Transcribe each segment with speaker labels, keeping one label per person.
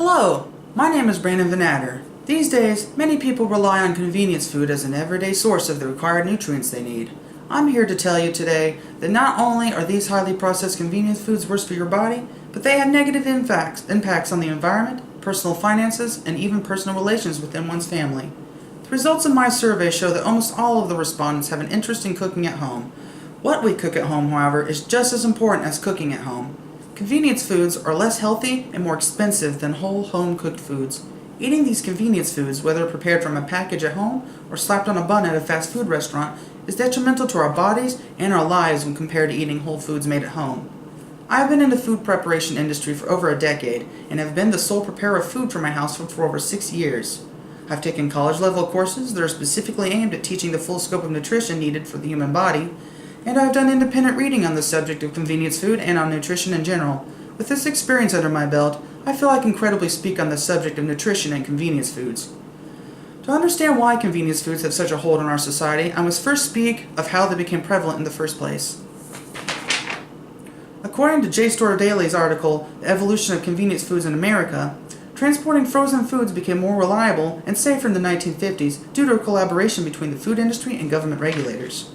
Speaker 1: Hello, my name is Brandon. These days, many people rely on convenience food as an everyday source of the required nutrients they need. I'm here to tell you today that not only are these highly processed convenience foods worse for your body, but they have negative impacts on the environment, personal finances, and even personal relations within one's family. The results of my survey show that almost all of the respondents have an interest in cooking at home. What we cook at home, however, is just as important as cooking at home. Convenience foods are less healthy and more expensive than whole home-cooked foods. Eating these convenience foods, whether prepared from a package at home or slapped on a bun at a fast food restaurant, is detrimental to our bodies and our lives when compared to eating whole foods made at home. I have been in the food preparation industry for over a decade and have been the sole preparer of food for my household for over 6 years. I've taken college-level courses that are specifically aimed at teaching the full scope of nutrition needed for the human body, and I've done independent reading on the subject of convenience food and on nutrition in general. With this experience under my belt, I feel I can credibly speak on the subject of nutrition and convenience foods. To understand why convenience foods have such a hold on our society, I must first speak of how they became prevalent in the first place. According to JSTOR Daily's article, The Evolution of Convenience Foods in America, transporting frozen foods became more reliable and safer in the 1950s due to a collaboration between the food industry and government regulators.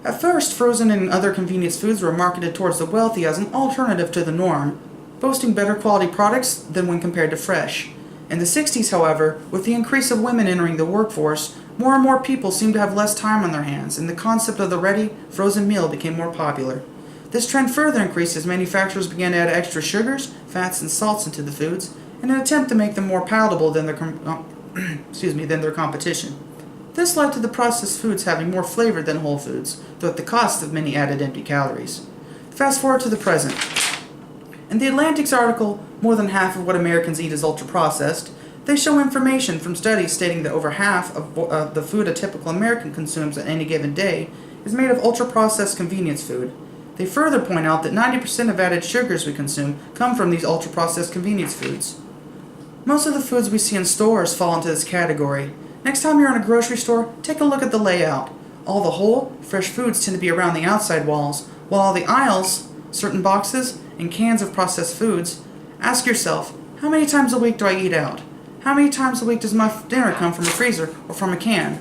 Speaker 1: At first, frozen and other convenience foods were marketed towards the wealthy as an alternative to the norm, boasting better quality products than when compared to fresh. In the 60s, however, with the increase of women entering the workforce, more and more people seemed to have less time on their hands, and the concept of the ready, frozen meal became more popular. This trend further increased as manufacturers began to add extra sugars, fats, and salts into the foods in an attempt to make them more palatable than their competition. This led to the processed foods having more flavor than whole foods, though at the cost of many added empty calories. Fast forward to the present. In the Atlantic's article, More Than Half of What Americans Eat is Ultra-Processed, they show information from studies stating that over half of the food a typical American consumes at any given day is made of ultra-processed convenience food. They further point out that 90% of added sugars we consume come from these ultra-processed convenience foods. Most of the foods we see in stores fall into this category. Next time you're in a grocery store, take a look at the layout. All the whole, fresh foods tend to be around the outside walls, while the aisles, certain boxes, and cans of processed foods. Ask yourself, how many times a week do I eat out? How many times a week does my dinner come from a freezer or from a can?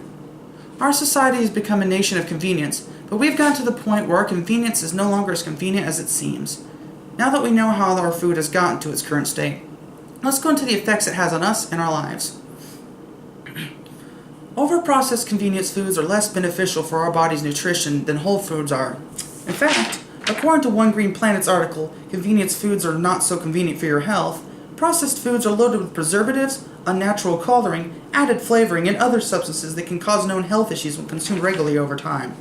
Speaker 1: Our society has become a nation of convenience, but we've gotten to the point where our convenience is no longer as convenient as it seems. Now that we know how our food has gotten to its current state, let's go into the effects it has on us and our lives. Over-processed convenience foods are less beneficial for our body's nutrition than whole foods are. In fact, according to One Green Planet's article, Convenience Foods Are Not So Convenient for Your Health, processed foods are loaded with preservatives, unnatural coloring, added flavoring, and other substances that can cause known health issues when consumed regularly over time.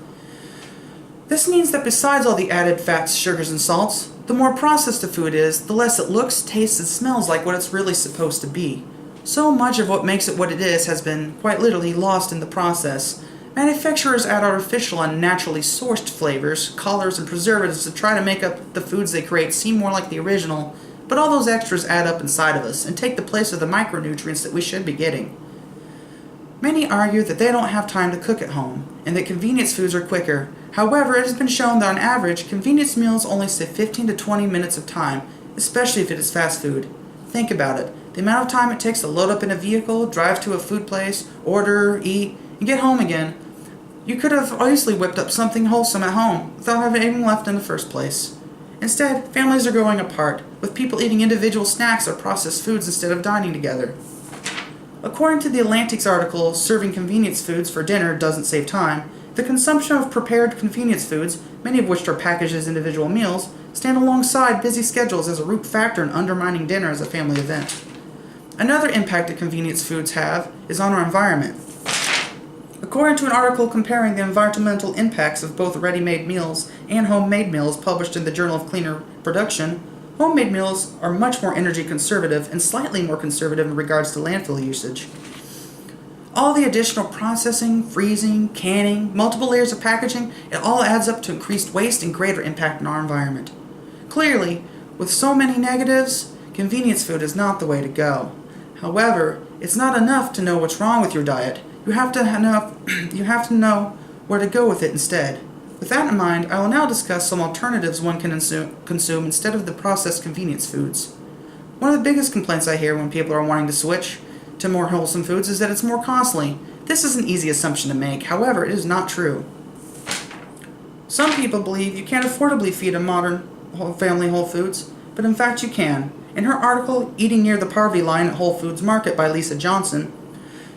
Speaker 1: This means that besides all the added fats, sugars, and salts, the more processed a food is, the less it looks, tastes, and smells like what it's really supposed to be. So much of what makes it what it is has been, quite literally, lost in the process. Manufacturers add artificial and naturally sourced flavors, colors, and preservatives to try to make up the foods they create seem more like the original, but all those extras add up inside of us and take the place of the micronutrients that we should be getting. Many argue that they don't have time to cook at home, and that convenience foods are quicker. However, it has been shown that on average, convenience meals only save 15 to 20 minutes of time, especially if it is fast food. Think about it. The amount of time it takes to load up in a vehicle, drive to a food place, order, eat, and get home again. You could have easily whipped up something wholesome at home without having anything left in the first place. Instead, families are growing apart, with people eating individual snacks or processed foods instead of dining together. According to the Atlantic's article, Serving Convenience Foods for Dinner Doesn't Save Time, the consumption of prepared convenience foods, many of which are packaged as individual meals, stand alongside busy schedules as a root factor in undermining dinner as a family event. Another impact that convenience foods have is on our environment. According to an article comparing the environmental impacts of both ready-made meals and homemade meals published in the Journal of Cleaner Production, homemade meals are much more energy conservative and slightly more conservative in regards to landfill usage. All the additional processing, freezing, canning, multiple layers of packaging, it all adds up to increased waste and greater impact on our environment. Clearly, with so many negatives, convenience food is not the way to go. However, it's not enough to know what's wrong with your diet. You have to know where to go with it instead. With that in mind, I will now discuss some alternatives one can consume instead of the processed convenience foods. One of the biggest complaints I hear when people are wanting to switch to more wholesome foods is that it's more costly. This is an easy assumption to make, however, it is not true. Some people believe you can't affordably feed a modern family whole foods, but in fact you can. In her article, Eating Near the Poverty Line at Whole Foods Market by Lisa Johnson,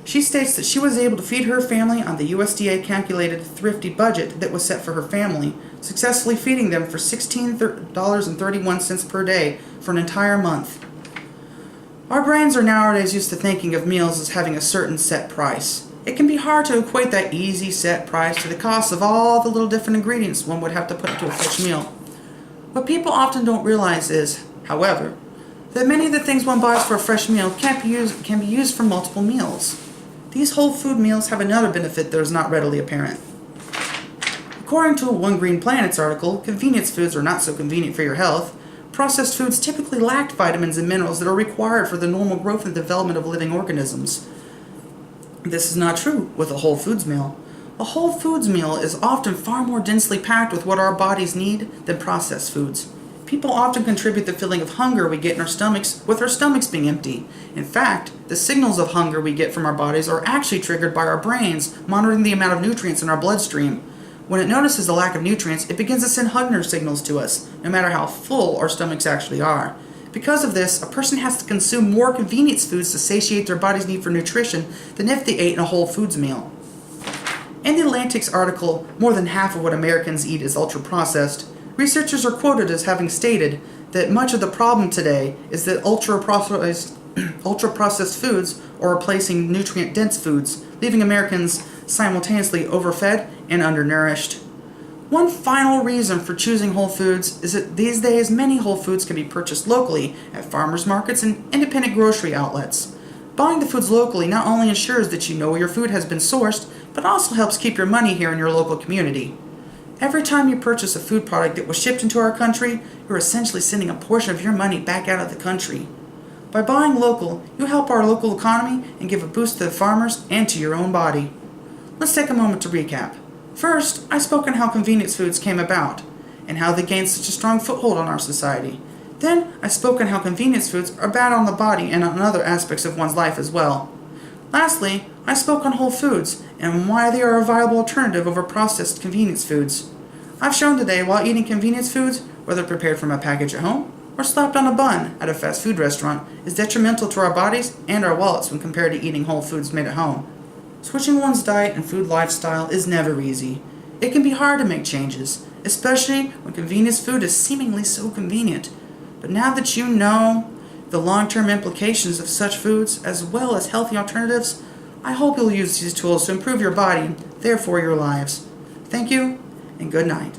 Speaker 1: she states that she was able to feed her family on the USDA calculated thrifty budget that was set for her family, successfully feeding them for $16.31 per day for an entire month. Our brains are nowadays used to thinking of meals as having a certain set price. It can be hard to equate that easy set price to the cost of all the little different ingredients one would have to put into a fresh meal. What people often don't realize is, however, that many of the things one buys for a fresh meal can be used for multiple meals. These whole food meals have another benefit that is not readily apparent. According to a One Green Planet's article, convenience foods are not so convenient for your health. Processed foods typically lack vitamins and minerals that are required for the normal growth and development of living organisms. This is not true with a whole foods meal. A whole foods meal is often far more densely packed with what our bodies need than processed foods. People often contribute the feeling of hunger we get in our stomachs with our stomachs being empty. In fact, the signals of hunger we get from our bodies are actually triggered by our brains monitoring the amount of nutrients in our bloodstream. When it notices the lack of nutrients, it begins to send hunger signals to us, no matter how full our stomachs actually are. Because of this, a person has to consume more convenience foods to satiate their body's need for nutrition than if they ate in a whole foods meal. In the Atlantic's article, More Than Half of What Americans Eat is Ultra-Processed, researchers are quoted as having stated that much of the problem today is that ultra-processed foods are replacing nutrient-dense foods, leaving Americans simultaneously overfed and undernourished. One final reason for choosing whole foods is that these days many whole foods can be purchased locally at farmers markets and independent grocery outlets. Buying the foods locally not only ensures that you know where your food has been sourced, but also helps keep your money here in your local community. Every time you purchase a food product that was shipped into our country, you're essentially sending a portion of your money back out of the country. By buying local, you help our local economy and give a boost to the farmers and to your own body. Let's take a moment to recap. First, I spoke on how convenience foods came about, and how they gained such a strong foothold on our society. Then, I spoke on how convenience foods are bad on the body and on other aspects of one's life as well. Lastly, I spoke on whole foods, and why they are a viable alternative over processed convenience foods. I've shown today why eating convenience foods, whether prepared from a package at home, or slapped on a bun at a fast food restaurant, is detrimental to our bodies and our wallets when compared to eating whole foods made at home. Switching one's diet and food lifestyle is never easy. It can be hard to make changes, especially when convenience food is seemingly so convenient. But now that you know the long-term implications of such foods, as well as healthy alternatives, I hope you'll use these tools to improve your body and therefore your lives. Thank you, and good night.